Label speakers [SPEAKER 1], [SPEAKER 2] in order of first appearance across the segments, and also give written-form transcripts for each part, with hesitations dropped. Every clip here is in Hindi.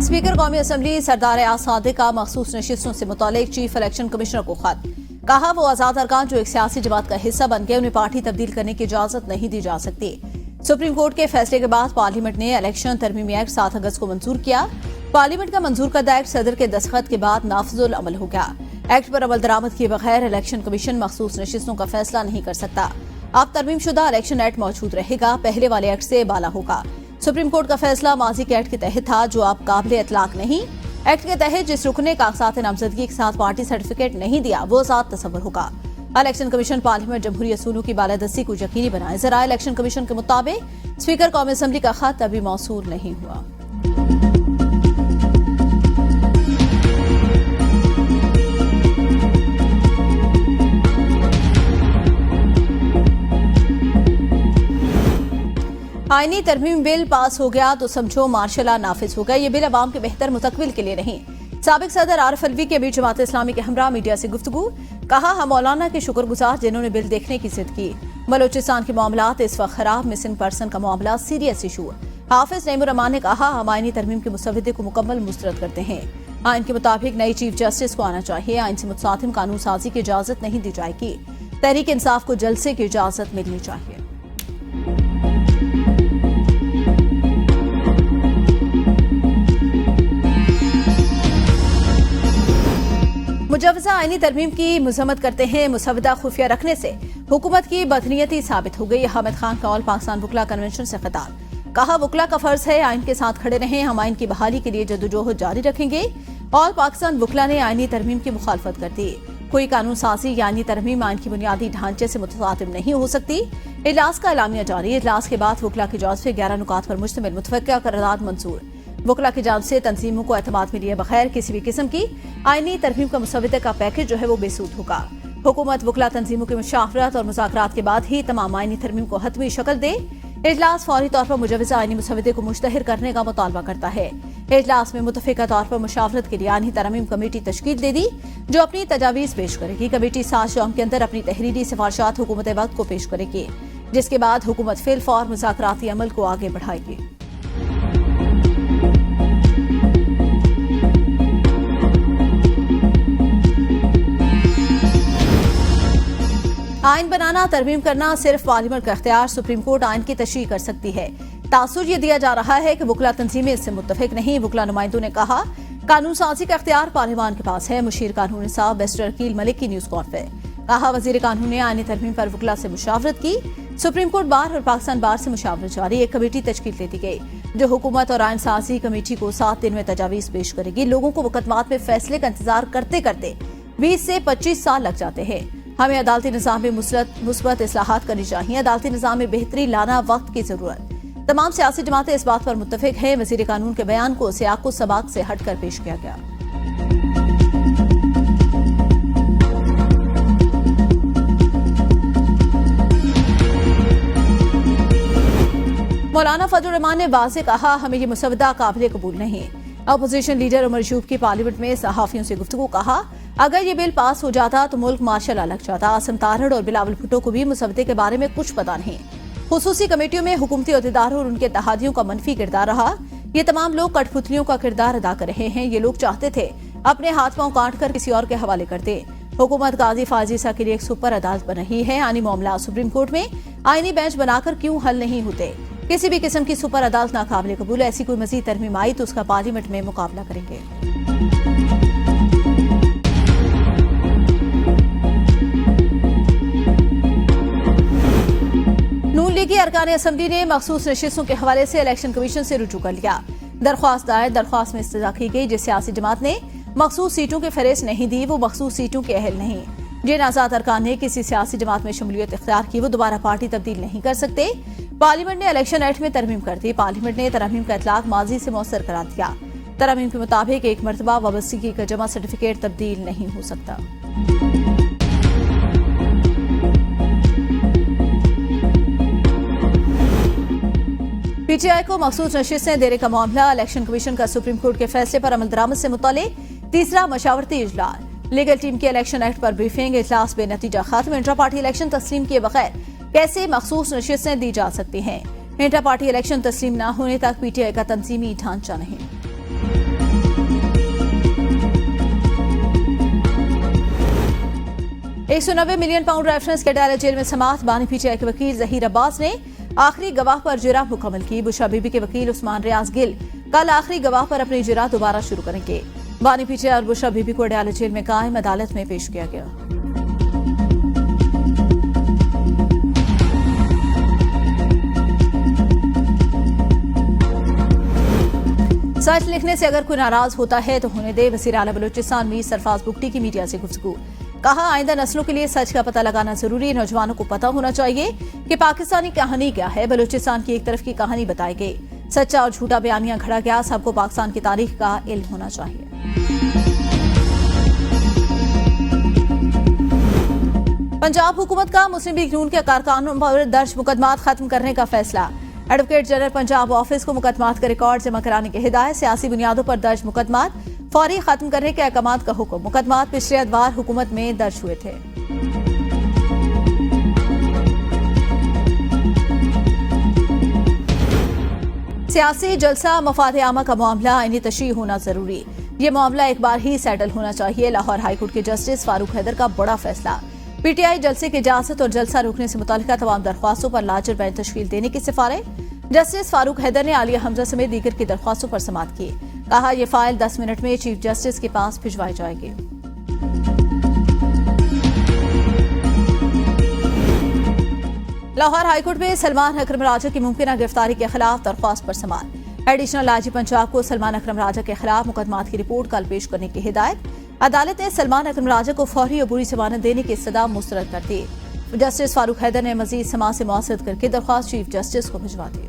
[SPEAKER 1] स्पीकर कौमी असम्बली सरदार आसादी का मखसूस नशिस्तों से मुतालिक चीफ इलेक्शन कमिश्नर को खत। कहा वो आजाद अरकान जो एक सियासी जमात का हिस्सा बन गए उन्हें पार्टी तब्दील करने की इजाजत नहीं दी जा सकती। सुप्रीम कोर्ट के फैसले के बाद पार्लियामेंट ने इलेक्शन तरमीमी एक्ट 7 अगस्त को मंजूर किया। पार्लियामेंट का मंजूर करदा एक्ट सदर के दस्तखत के बाद नाफिजुल अमल हो गया। एक्ट पर अमल दरामद किए बगैर इलेक्शन कमीशन मखसूस नशिस्तों का फैसला नहीं कर सकता। अब तरमीमशुदा इलेक्शन एक्ट मौजूद रहेगा, पहले वाले एक्ट से बाला होगा। सुप्रीम कोर्ट का फैसला माजी के एक्ट के तहत था जो अब काबिल इतलाक नहीं। एक्ट के तहत जिस रुकन ने कागजात नामजदगी के साथ पार्टी सर्टिफिकेट नहीं दिया वो आजाद तस्वर होगा। इलेक्शन कमीशन पार्लियामेंट जमहूरी असूलों की बालादस्ती को यकीनी बनाए। जरा इलेक्शन कमीशन के मुताबिक स्पीकर कौमी असम्बली का खत अभी मौसूल नहीं हुआ। आईनी तरमीम बिल पास हो गया तो समझो मार्शल लॉ नाफिज हो गया। ये बिल अवाम के बेहतर मुस्तकबिल के लिए नहीं। साबिक सदर आरिफ अलवी के बीच जमात इस्लामी के हमरा मीडिया से गुफ्तगू। कहा हम मौलाना के शुक्रगुजार जिन्होंने बिल देखने की जिद की। बलोचिस्तान के मामलात इस वक्त खराब, मिसिंग पर्सन का मामला सीरियस इशू। हाफिज नईमुर रहमान ने कहा हम आईनी तरमीम के मुसवदे को मुकम्मल मुस्तरद करते हैं। आइन के मुताबिक नई चीफ जस्टिस को आना चाहिए। आइन से मुतसातिम कानून साजी की इजाजत नहीं दी जाएगी। तहरीक इंसाफ को जलसे की इजाजत मिलनी चाहिए। मुजवजा आईनी तरमीम की मजम्मत करते हैं। मुसवदा खुफिया रखने से हुकूमत की बदनीयती साबित हो गई। हामिद खान का ऑल पाकिस्तान वुकला कन्वेंशन से खिताब। कहा वुकला का फर्ज है आइन के साथ खड़े रहें। हम आइन की बहाली के लिए जद्दोजहद जारी रखेंगे। ऑल पाकिस्तान वुकला ने आईनी तरमीम की मुखालफत कर दी। कोई कानून साजी या आईनी तरमीम आइन की बुनियादी ढांचे से मुतसातिम नहीं हो सकती। इजलास का एलामिया जारी। इजलास के बाद वुकला की जांच से 11 नुकात पर मुश्तमिल मुतवक्किया करारदाद मंजूर। वुकला की जांच से तंजीमों को एतमाद में लिए बगैर किसी भी किस्म की आईनी तरमीम का मुसवदे का पैकेज जो है वो बेसूद होगा। हुकूमत वुकला तंजीमों की मुशावरत और मुज़ाकरात के बाद ही तमाम आईनी तरमीम को हतमी शक्ल दे। इजलास फौरी तौर पर मुजवजा आईनी मुसवदे को मुश्तहिर करने का मुतालबा करता है। इजलास में मुतफिका तौर पर मुशावरत के लिए आईनी तरमीम कमेटी तश्कील दे दी जो अपनी तजावीज़ पेश करेगी। कमेटी 7 यौम के अंदर अपनी तहरीरी सिफारिशात हुकूमत वक्त को पेश करेगी, जिसके बाद हुकूमत फिल फौर मुज़ाकराती अमल को आगे बढ़ाएगी। आइन बनाना, तरमीम करना सिर्फ पार्लियामेंट का इख्तियार। सुप्रीम कोर्ट आइन की तशरीह कर सकती है। तासुर ये दिया जा रहा है कि वुकला तंजीमें इससे मुत्तफिक नहीं। वुकला नुमाइंदों ने कहा कानून साजी का इख्तियार पार्लियामान के पास है। मुशीर कानून साहब बैरिस्टर अकील मलिक की न्यूज कॉन्फ्रेंस। कहा वजीर कानून ने आईनी तरमीम पर वुकला से मुशावरत की। सुप्रीम कोर्ट बार और पाकिस्तान बार से मुशावरत जारी। एक कमेटी तश्कील दे दी गई जो हुकूमत और आइन साजी कमेटी को 7 दिन में तजावीज पेश करेगी। लोगों को मुकदमात में फैसले का इंतजार करते करते 20 से 25 साल लग जाते हैं। हमें अदालती निज़ाम में मुस्बत इस्लाहात करनी चाहिए। अदालती निज़ाम में बेहतरी लाना वक्त की जरूरत। तमाम सियासी जमातें इस बात पर मुत्तफिक हैं। वजीर कानून के बयान को सियाक व सबाक से हटकर पेश किया गया। मौलाना फजल रहमान ने वाज़ेह कहा हमें ये मुसवदा काबिल कबूल नहीं। अपोजिशन लीडर उमर यूसुफ की पार्लियामेंट में सहाफियों से गुफ्तगू। कहा अगर ये बिल पास हो जाता तो मुल्क मार्शल लॉ लग जाता। आसम तारड़ और बिलावल भुट्टो को भी मुसवदे के बारे में कुछ पता नहीं। खुसूसी कमेटियों में हुकूमती अहदेदारों और उनके इत्तेहादियों का मनफी किरदार रहा। ये तमाम लोग कठपुतलियों का किरदार अदा कर रहे हैं। ये लोग चाहते थे अपने हाथ पांव काट कर किसी और के हवाले कर दे। हुकूमत गाजी फाजीसा के लिए एक सुपर अदालत बन रही है। आईनी मामला सुप्रीम कोर्ट में आईनी बेंच बनाकर क्यों हल नहीं होते। किसी भी किस्म की सुपर अदालत नाकाबिल कबूल। ऐसी कोई मजीद तरमीम आई तो उसका पार्लियामेंट में मुकाबला करेंगे। नून लीगी अरकान असम्बली ने मखसूस नशिस्तों के हवाले से इलेक्शन कमीशन से रुजू कर लिया। दरख्वास्त दायर। दरख्वास्त में इस्तजा की गई जिस सियासी जमात ने मखसूस सीटों के फहरिस्त नहीं दी वो मखसूस सीटों के अहल नहीं। जिन आजाद अरकान ने किसी सियासी जमात में शमूलियत इख्तियार की वो दोबारा पार्टी तब्दील नहीं कर सकते। पार्लियामेंट ने इलेक्शन एक्ट में तरमीम कर दी। पार्लियामेंट ने तरमीम का इतलाक माजी से मौसर करार दिया। तरमीम के मुताबिक एक मरतबा वाबस्तगी का जमा सर्टिफिकेट तब्दील नहीं हो सकता। पीटीआई को मखसूस नशिस्तें देने का मामला। इलेक्शन कमीशन का सुप्रीम कोर्ट के फैसले पर अमल दरामद से मुतालिक तीसरा मशावरती इजलास। लीगल टीम की इलेक्शन एक्ट पर ब्रीफिंग। इजलास बेनतीजा खत्म। इंट्रा पार्टी इलेक्शन तस्लीम किए बगैर कैसे मखसूस नशिस्तें दी जा सकती हैं। इंट्रा पार्टी इलेक्शन तस्लीम न होने तक पीटीआई का तंजीमी ढांचा नहीं। £190 मिलियन रेफरेंस के डायरा जेल में समाप्त। बानी पीटीआई के वकील जहीर अब्बास ने आखिरी गवाह पर जिरा मुकम्मल की। बुशरा बीबी के वकील उस्मान रियाज गिल कल आखिरी गवाह पर अपनी जिरा दोबारा शुरू करेंगे। बानी पीटीआई और बुशरा बीबी को डायरा जेल में कायम अदालत में पेश किया गया। सच लिखने से अगर कोई नाराज होता है तो होने दे। वज़ीर आला बलूचिस्तान मीर सरफराज बुगटी की मीडिया से गुफ्तगू। कहा, आइंदा नस्लों के लिए सच का पता लगाना जरूरी। नौजवानों को पता होना चाहिए कि पाकिस्तानी कहानी क्या है। बलूचिस्तान की एक तरफ की कहानी बताई गई, सच्चा और झूठा बयानिया घड़ा गया। सबको पाकिस्तान की तारीख का इल्म होना चाहिए। पंजाब हुकूमत का मुस्लिम लीग नून के कारकुनों पर दर्ज मुकदमात खत्म करने का फैसला। एडवोकेट जनरल पंजाब ऑफिस को मुकदमात का रिकॉर्ड जमा कराने की हिदायत। सियासी बुनियादों पर दर्ज मुकदमात फौरी खत्म करने के अहकामात का हुक्म। मुकदमात पिछले अदवार हुकूमत में दर्ज हुए थे। सियासी जलसा मफाद आमा का मामला आईनी तशरीह होना जरूरी। ये मामला एक बार ही सेटल होना चाहिए। लाहौर हाईकोर्ट के जस्टिस फारूक हैदर का बड़ा फैसला। पीटीआई जलसे की इजाजत और जलसा रोकने से मुताल्लिका तमाम दरख्वास्तों पर लाजर बेंच तश्कील देने की सिफारिश। जस्टिस फारूक हैदर ने आलिया हमजा समेत दीगर की दरख्वास्तों पर समाअत की। कहा, यह फाइल 10 मिनट में चीफ जस्टिस के पास भिजवाई जाएगी। लाहौर हाईकोर्ट में सलमान अकरम राजा की मुमकिन गिरफ्तारी के खिलाफ दरख्वास्त पर समाअत। एडिशनल आईजी पंजाब को सलमान अकरम राजा के खिलाफ मुकदमात की रिपोर्ट कल पेश करने की हिदायत। अदालत ने सलमान अकरम राजा को फौरी और बुरी जमानत देने की सदा मुस्तरद कर दी। जस्टिस फारूक हैदर ने मजीद समाअत से मुआसरत करके दरख्वास्त चीफ जस्टिस को भिजवा दी।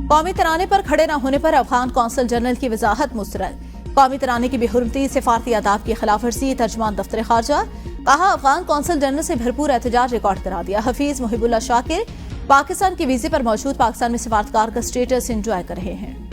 [SPEAKER 1] कौमी तराने पर खड़े न होने पर अफगान कौंसल जनरल की वजाहत मुस्तरद। कौमी तराने की बेहुरमती सिफारती आदाब की खिलाफवर्जी। तर्जुमान दफ्तर खारजा। कहा, अफगान कौंसल जनरल से भरपूर एहतजाज रिकॉर्ड करा दिया। हफीज मुहिबुल्लाह शाकिर पाकिस्तान के वीजे पर मौजूद पाकिस्तान में सिफारतकार का स्टेटस एंजॉय कर रहे हैं।